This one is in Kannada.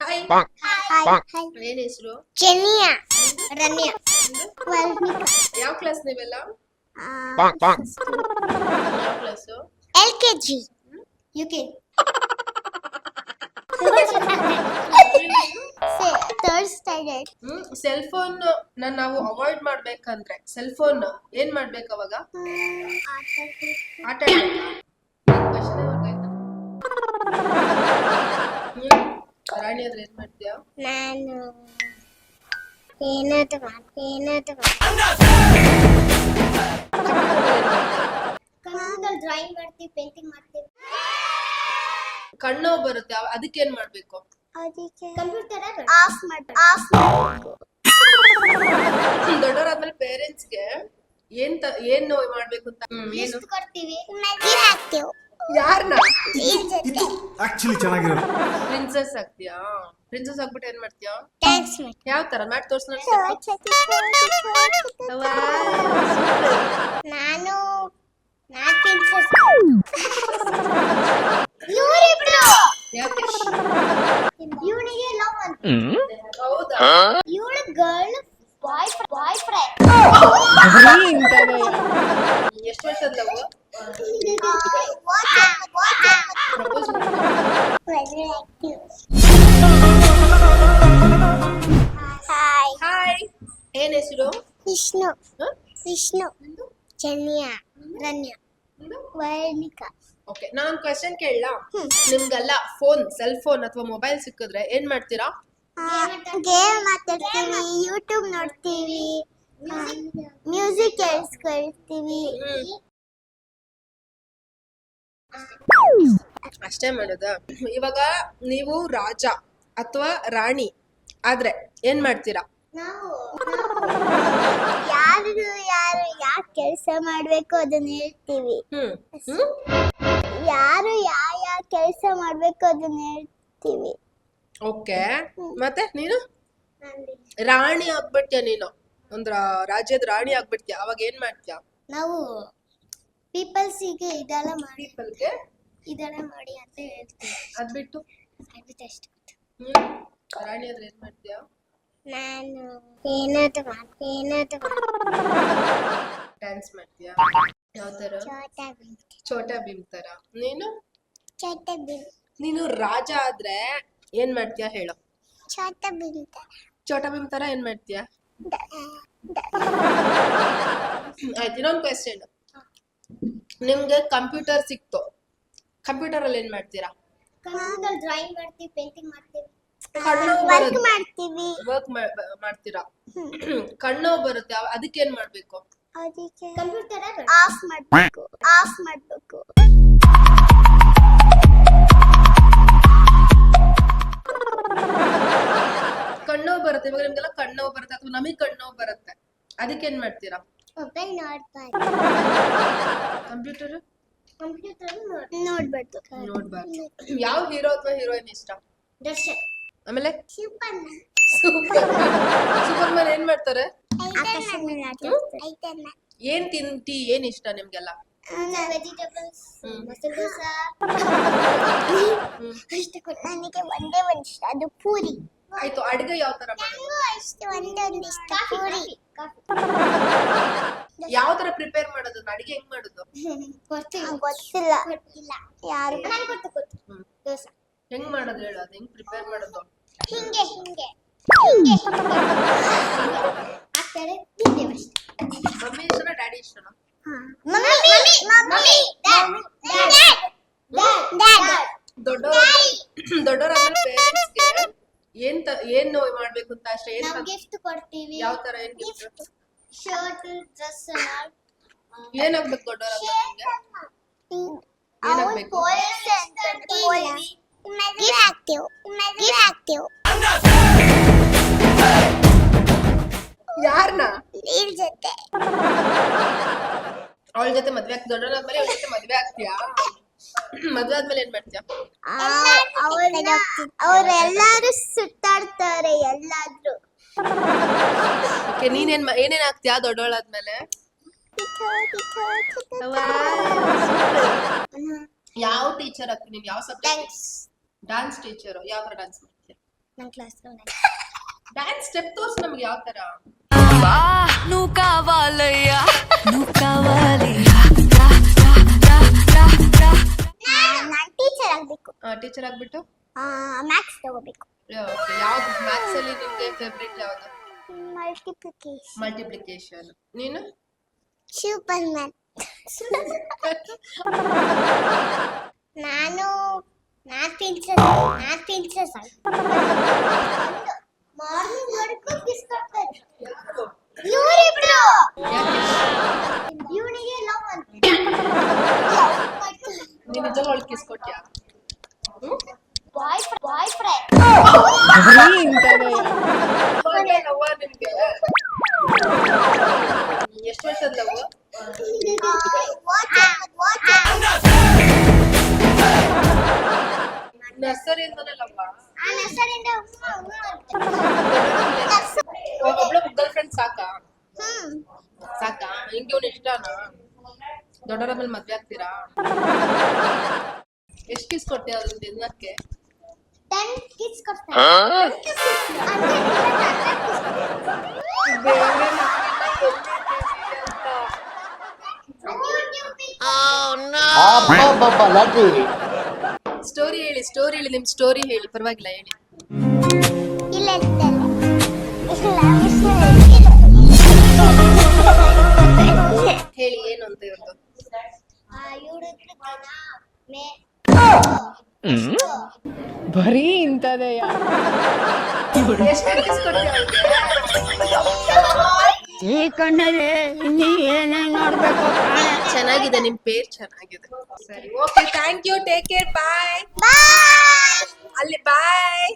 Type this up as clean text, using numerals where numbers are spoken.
ಹಾಯ್ ಹಾಯ್ ಏನ್ ಹೆಸರು? ಚೆನ್ನಿಯಾ ರಮ್ಯಾ ಯಾವ ಕ್ಲಾಸ್ ನೀವೆಲ್ಲ? ಯಾವ class? LKG UK third standard. Cell phone ನಾವು ಅವಾಯ್ಡ್ ಮಾಡ್ಬೇಕಂದ್ರೆ ಸೆಲ್ ಫೋನ್ ಏನ್ ಮಾಡ್ಬೇಕು ಅವಾಗ? ಆಟ ಆಡ್ಬೇಕಾ? question ಗೊತ್ತಾಯ್ತಾ? ರಾಣಿ ಆದ್ರೆ ಏನ್ ಮಾಡ್ತೀಯಾ? ನಾನು ಏನಾದ್ರು ಕಂಪ್ಯೂಟರ್ ಡ್ರಾಯಿಂಗ್ ಮಾಡ್ತೀವಿ, ಪೇಂಟಿಂಗ್ ಮಾಡ್ತೀವಿ. ಕಣ್ಣು ಬರುತ್ತೆ ಅದಕ್ಕೆ ಏನ್ ಮಾಡ್ಬೇಕು? ಅದಕ್ಕೆ ಕಂಪ್ಯೂಟರ್ ಆಫ್ ಮಾಡಬೇಕು. ದೊಡ್ಡವರಾದ್ಮೇಲೆ ಪೇರೆಂಟ್ಸ್ಗೆ ಏನ್ ಮಾಡ್ಬೇಕು ಅಂತ ಏನು ಗಿಫ್ಟ್ ಕೊಡ್ತೀವಿ, ಮೆಹಂದಿ ಹಾಕ್ತೀವಿ. ಯಾರನ್ನ? ಇದು ಆಕ್ಚುಲಿ ಚೆನ್ನಾಗಿರೋದು. ಪ್ರಿನ್ಸೆಸ್ ಆಗ್ತೀಯಾ? ಪ್ರಿನ್ಸೆಸ್ ಆಗ್ಬಿಟ್ಟು ಏನ್ ಮಾಡ್ತೀಯಾ? ಥ್ಯಾಂಕ್ಸ್ ಮಾಡಿ ಯಾವ ತರ ಮಾಡಿ ತೋರ್ಸ್ ನಾನು ಪ್ರಿನ್ಸೆಸ್. ಇವರಿಬ್ರು ಇವನಿಗೆ ಲವ್ ಅಂತ, ಹೌದಾ? ಇವಳು ಗರ್ಲ್ ಬಾಯ್ ಫ್ರೆಂಡ್. ಎಷ್ಟು ವರ್ಷದ ಲವ್? ಪ್ರಪೋಸ್ ಹಾಯ್ ಹಾಯ್ ಏನ್ ಹೆಸರು? ವಿಷ್ಣು ಚೆನ್ನಿಯಾ ರಮ್ಯಾ ವರ್ಣಿಕಾ. ಓಕೆ, ನಾನ್ ಕ್ವೆಶ್ಚನ್ ಕೇಳಲಾ? ನಿಮ್ಗೆಲ್ಲ ಸೆಲ್ ಫೋನ್ ಅಥವಾ ಮೊಬೈಲ್ ಸಿಕ್ಕಿದ್ರೆ ಏನ್ ಮಾಡ್ತೀರಾ? ಗೇಮ್ ಮಾತಾಡ್ತೀವಿ, ಯೂಟ್ಯೂಬ್ ನೋಡ್ತೀವಿ, ಮ್ಯೂಸಿಕ್ ಕೇಳಿಸ್ಕೊಳ್ತೀವಿ. ಅಷ್ಟೇ ಮಾಡೋದ? ಇವಾಗ ನೀವು ರಾಜ ಅಥವಾ ರಾಣಿ ಆದ್ರೆ ಏನ್ ಮಾಡ್ತೀರಾ? ನಾವು ಯಾರು ಯಾಕೆ ಕೆಲಸ ಮಾಡ್ಬೇಕು ಅದನ್ನ ಹೇಳ್ತೀವಿ. ಯಾರು ಯಾವ ಕೆಲಸ ಮಾಡ್ಬೇಕು ಅದನ್ನ ಹೇಳ್ತೀವಿ. ಓಕೆ, ಮತ್ತೆ ನೀನು ರಾಣಿ ಆಗ್ಬಿಡ್ತೀಯ? ನೀನು ಒಂದ್ರ ರಾಜ್ಯದ ರಾಣಿ ಆಗ್ಬಿಡ್ತೀಯ, ಅವಾಗ ಏನ್ ಮಾಡ್ತೀಯ? ನಾವು ಪೀಪಲ್ಸಿಗೆ ಇದೆಲ್ಲ ಮಾಡಿ ಪೀಪಲ್ಗೆ ಅಂತ ಹೇಳ್ತೀವಿ. ಅದ್ಬಿಟ್ಟು ಅಷ್ಟೇ. ರಾಣಿ ಆದ್ರೆ ಏನ್ ಮಾಡ್ತೀಯ? ನಾನು ಏನಾದ್ರು ಡ್ಯಾನ್ಸ್ ಮಾಡ್ತೀಯ? ಯಾವ ತರ? ಛೋಟಾ ಭೀಮ್. ಛೋಟಾ ಭೀಮ್ ತರ. ನೀನು ಛೋಟಾ ಭೀಮ್. ನೀನು ರಾಜ ಆದ್ರೆ ಏನ್ ಮಾಡ್ತೀಯ ಹೇಳು? ಛೋಟಾ ಭೀಮ್ ತರ. ಛೋಟಾ ಭೀಮ್ ತರ ಏನ್ ಮಾಡ್ತೀಯ? ಆಯ್ತು, ಇನ್ನೊಂದು ಕ್ವೆಶ್ಚನ್. ನಿಮ್ಗೆ ಕಂಪ್ಯೂಟರ್ ಸಿಕ್ತು, ಕಂಪ್ಯೂಟರ್ ಅಲ್ಲಿ ಏನ್ ಮಾಡ್ತೀರಾ? ಕಂಪ್ಯೂಟರ್ ಡ್ರಾಯಿಂಗ್ ಮಾಡ್ತೀವಿ, ಪೇಂಟಿಂಗ್ ಮಾಡ್ತೀವಿ, ವರ್ಕ್ ಮಾಡ್ತೀವಿ. ಮಾಡ್ತೀರಾ? ಕಣ್ಣು ಬರುತ್ತೆ ಅದಕ್ಕೆ ಏನ್ ಮಾಡ್ಬೇಕು? ಅದಕ್ಕೆ ಕಂಪ್ಯೂಟರ್ ಆಫ್ ಮಾಡಬೇಕು. ಕಣ್ಣು ಬರುತ್ತೆ, ಇವಾಗ ನಿಮ್ಗೆಲ್ಲ ಕಣ್ಣು ಬರುತ್ತೆ ಅಥವಾ ನಮಗೆ ಕಣ್ಣು ಬರುತ್ತೆ, ಅದಕ್ಕೆ ಏನ್ ಮಾಡ್ತೀರಾ? ಮೊಬೈಲ್ ನೋಡ್ಬಾರ್ದು. ಕಂಪ್ಯೂಟರ್ ನೋಡ್ಬಾರ್ದು. ಯಾವ ಹೀರೋ ಅಥವಾ ಹೀರೋಯಿನ್ ಇಷ್ಟ? ದರ್ಶನ್. ಆಮೇಲೆ ಸೂಪರ್ಮನ್. ಸೂಪರ್ಮನ್ ಏನ್ ಮಾಡ್ತಾರೆ? ಐಟನ್ನ ಏನ್ ತಿಂತಿ, ಏನ್ ಇಷ್ಟ ನಿಮ್ಗೆಲ್ಲ? ವೆಜಿಟೇಬಲ್ಸ್, ಮಸಾಲೆ ದೋಸೆ. ನನಗೆ ಒಂದೇ ಒಂದು ಇಷ್ಟ, ಅದು ಪೂರಿ. ಆಯ್ತು, ಅಡ್ಗೆ ಯಾವ ತರ ಮಾಡೋದು? ಒಂದೊಂದು ಇಷ್ಟ, ಪೂರಿ. ಯಾವ ತರ ಪ್ರಿಪೇರ್ ಮಾಡೋದು? ಅಡಿಗೆ ಹೆಂಗ್ ಮಾಡೋದು? ಗೊತ್ತಿಲ್ಲ ಯಾರು. ದೋಸೆ ಹೆಂಗ್ ಮಾಡೋದು ಹೇಳು? ಅದ್ ಹೆಂಗ್ ಪ್ರಿಪೇರ್ ಮಾಡೋದು? ಹಿಂಗೆ ಹಾಕ್ತಾರೆ, ತಿಂತೇವೆ ಅಷ್ಟೇ. ಮಮ್ಮಿ ಇಷ್ಟನಾ ಡ್ಯಾಡಿ ಇಷ್ಟನಾ? ದೊಡ್ಡವರಾದ್ಮೇಲೆ ಪೇರೆಂಟ್ಸ್ಗೆ ಏನ್ ಮಾಡ್ಬೇಕು ಅಂತ ಅಷ್ಟೇ. ಗಿಫ್ಟ್ ಕೊಡ್ತೀವಿ. ಯಾವ ತರ ಏನ್ ಗಿಫ್ಟ್? Shirt, dress. ಏನಾಗ್ಬೇಕು ದೊಡ್ಡವರಾದ್ಮೇಲೆ ನಿಮ್ಗೆ? ಏನಾಗ್ಬೇಕು? ಯಾರನ್ನ? ಅವಳ ಜೊತೆ ಮದ್ವೆ ಆಗ್ತಿ? ದೊಡ್ಡವರಾದ್ಮೇಲೆ ಅವಳ ಜೊತೆ ಮದ್ವೆ ಆಗ್ತೀಯಾ? ಮದ್ವೆ ಆದ್ಮೇಲೆ ಏನ್ ಮಾಡ್ತೀಯ? ಅವರೆಲ್ಲರೂ ಸುತ್ತಾಡ್ತಾರೆ ಎಲ್ಲಾದ್ರೂ. ಓಕೆ, ಏನೇನ್ ಆಗ್ತೀಯಾ ದೊಡ್ಡವಳಾದ್ಮೇಲೆ? ಯಾವ ಟೀಚರ್ ಆಗ್ತೀನಿ? ಯಾವ ಸಬ್ಜೆಕ್ಟ್? Dance teacher. ಯಾವ ತರ ಡ್ಯಾನ್ಸ್ ಮಾಡ್ತೀಯ? ನನ್ನ ಕ್ಲಾಸ್ ಡ್ಯಾನ್ಸ್ ಸ್ಟೆಪ್ ತೋರ್ಸು ನಮ್ಗೆ ಯಾವ ತರ. నువ్వు కావాలయ్యా నువ్వు కావాలి ನಾನು ಟೀಚರ್ ಆಗಬೇಕು. ಟೀಚರ್ ಆಗ್ಬಿಟ್ಟು ಮ್ಯಾಥ್ಸ್ ತಗೋಬೇಕು. ಯಾವ್ದು ಮ್ಯಾಥ್ಸ್ ಅಲ್ಲಿ ನಿಮ್ಗೆ ಫೇವ್ರೆಟ್ ಯಾವ್ದು? ಮಲ್ಟಿಪ್ಲಿಕೇಶನ್. ಮಲ್ಟಿಪ್ಲಿಕೇಶನ್. ನೀನು? Super math. ನಾನು ಪ್ರಿನ್ಸೆಸ್ ಮಾರ್ನಿಂಗ್ ವರೆಗೂ ಕಿಸ್ ಕೊಡ್ತಾರೆ ಇವರಿಬ್ರು. ಇವನಿಗೆ ಲವ್ ಅಂತ ನೀನು ನಿಜವಾಗ್ಲೂ ಕಿಸ್ ಕೊಟ್ಯಾ? Boy friend. ನಿಮ್ಗೆ ಎಷ್ಟು ವರ್ಷದ ಲವ್? ನರ್ಸರಿಯಿಂದನೇ ಲವ್? ಒಬ್ಳೆ ಗರ್ಲ್ ಫ್ರೆಂಡ್ ಸಾಕಾ? ಹಿಂಗೆ ಇವ್ನು ಇಷ್ಟನಾ? ದೊಡ್ಡವರ ಮೇಲೆ ಮದ್ವೆ ಆಗ್ತೀರಾ? ಎಷ್ಟು ಕಿಸ್ ಕೊಡ್ತೀಯ ಅದ್ರ ದಿನಕ್ಕೆ? 10 ಕಿಸ್ ಕೊಡ್ತಾರೆ. ಸ್ಟೋರಿ ಹೇಳಿ ನಿಮ್ ಸ್ಟೋರಿ ಹೇಳಿ, ಪರವಾಗಿಲ್ಲ ಹೇಳಿ. ಇಲ್ಲ ಹೇಳಿ ಏನು ಅಂತ ಇರೋದು. ಬರೀ ಇಂತದೇ ಎಷ್ಟು ಕಿಸ್ ಕೊಡ್ತೀಯ ಅವ್ರಿಗೆ? ಈ ಕಣ್ಣಲ್ಲಿ ನೀ ಏನೇ ನೋಡ್ಬೇಕು. ಚೆನ್ನಾಗಿದೆ, ನಿಮ್ ಪೇರ್ ಚೆನ್ನಾಗಿದೆ. ಸರಿ, okay, thank you, take care, bye. Bye. ಅಲ್ಲಿ ಬಾಯ್.